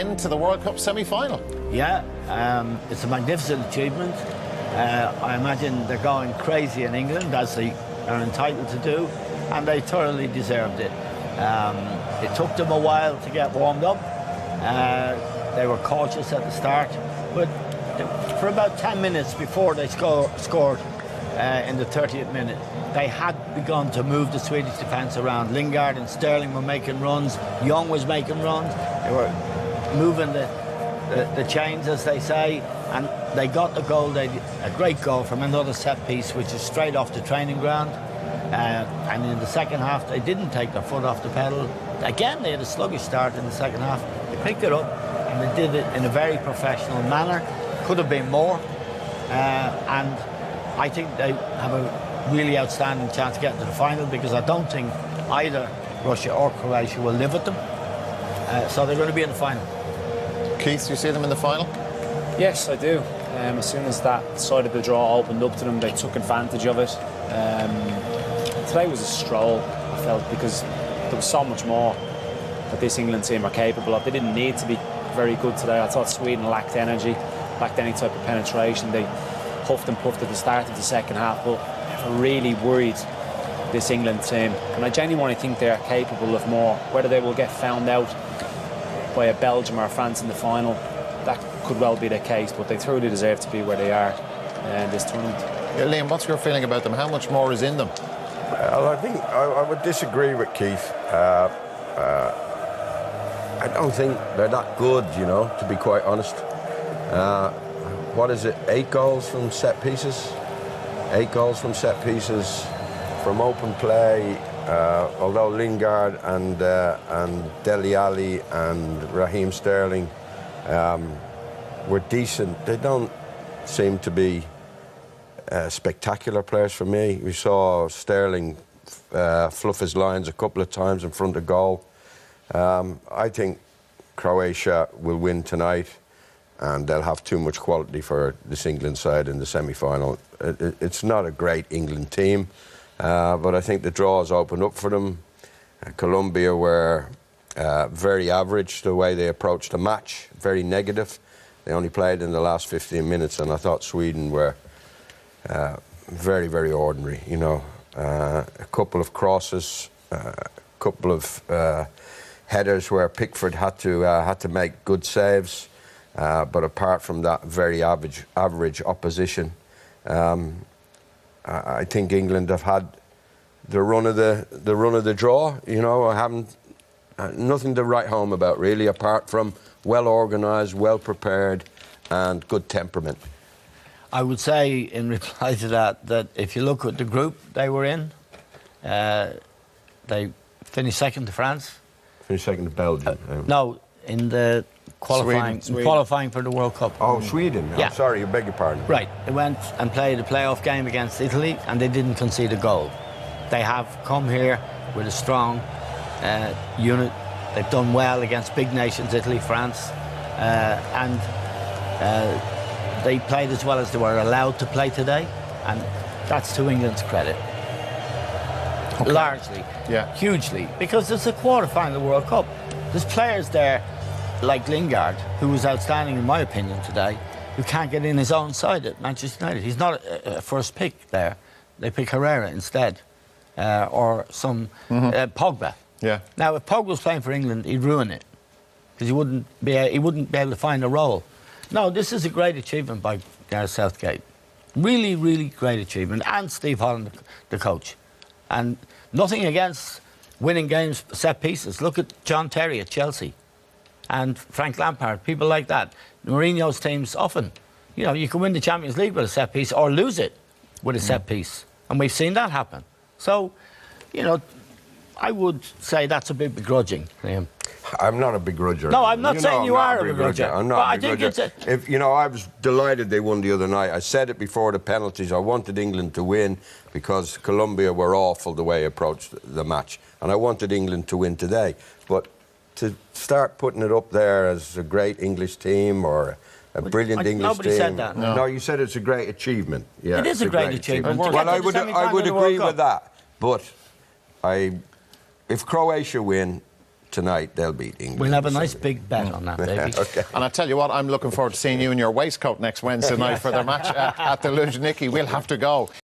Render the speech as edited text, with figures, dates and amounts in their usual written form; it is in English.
into the World Cup semi-final. Yeah, it's a magnificent achievement. I imagine they're going crazy in England, as they are entitled to do, and they thoroughly deserved it. It took them a while to get warmed up. They were cautious at the start, but for about 10 minutes before they scored in the 30th minute, they had begun to move the Swedish defence around. Lingard and Sterling were making runs. Young was making runs. They were moving the chains, as they say, and they got the goal. A great goal from another set piece, which is straight off the training ground. And in the second half, they didn't take their foot off the pedal. Again, they had a sluggish start in the second half. They picked it up, and they did it in a very professional manner. Could have been more. And I think they have a really outstanding chance to get to the final, because I don't think either Russia or Croatia will live with them. So they're going to be in the final. Keith, you see them in the final? Yes, I do. As soon as that side of the draw opened up to them, they took advantage of it. Today was a stroll, I felt, because there was so much more that this England team are capable of. They didn't need to be very good today. I thought Sweden lacked energy, lacked any type of penetration. They huffed and puffed at the start of the second half, but never really worried this England team. And I genuinely think they are capable of more. Whether they will get found out by a Belgium or France in the final, that could well be the case, but they truly deserve to be where they are in this tournament. Yeah, Liam, what's your feeling about them? How much more is in them? Well, I think I would disagree with Keith. I don't think they're that good, you know, to be quite honest. What is it, 8 goals from set pieces? 8 goals from set pieces, from open play, although Lingard and Dele Alli and Raheem Sterling were decent. They don't seem to be spectacular players for me. We saw Sterling fluff his lines a couple of times in front of goal. I think Croatia will win tonight, and they'll have too much quality for this England side in the semi-final. It's not a great England team, but I think the draw has opened up for them. Colombia were very average the way they approached the match, very negative. They only played in the last 15 minutes, and I thought Sweden were very, very ordinary, you know. A couple of crosses, a couple of headers where Pickford had to make good saves, but apart from that, very average opposition. I think England have had the run of the draw. You know, I haven't nothing to write home about really, apart from well organised, well prepared, and good temperament. I would say, in reply to that if you look at the group they were in, they finished second to France. Finished second to Belgium. No, in the qualifying for the World Cup. Oh, Sweden. Yeah. I'm sorry, I beg your pardon. Right. They went and played a playoff game against Italy, and they didn't concede a goal. They have come here with a strong unit. They've done well against big nations, Italy, France, and they played as well as they were allowed to play today, and that's to England's credit. Okay. Largely, yeah, hugely, because it's a quarter-final World Cup. There's players there like Lingard, who was outstanding in my opinion today, who can't get in his own side at Manchester United. He's not a first pick there. They pick Herrera instead, or some Pogba. Yeah. Now, if Pogba was playing for England, he'd ruin it, because he wouldn't be able to find a role. No, this is a great achievement by Gareth Southgate. Really, really great achievement. And Steve Holland, the coach. And nothing against winning games, set pieces. Look at John Terry at Chelsea. And Frank Lampard, people like that. Mourinho's teams often, you know, you can win the Champions League with a set piece or lose it with a set piece. And we've seen that happen. So, you know, I would say that's a bit begrudging, Liam. I'm not a begrudger. No, I'm not saying you are a begrudger. I'm not a begrudger. If you know, I was delighted they won the other night. I said it before the penalties. I wanted England to win because Colombia were awful the way they approached the match, and I wanted England to win today. But to start putting it up there as a great English team or a brilliant English nobody team. Said that. No, you said it's a great achievement. Yeah, it is a great achievement. Well, I would agree with that. But if Croatia win, tonight they'll beat England. We'll have a nice big bet on that, baby. Okay. And I tell you what, I'm looking forward to seeing you in your waistcoat next Wednesday night for the match at the Lugnicki. We'll have to go.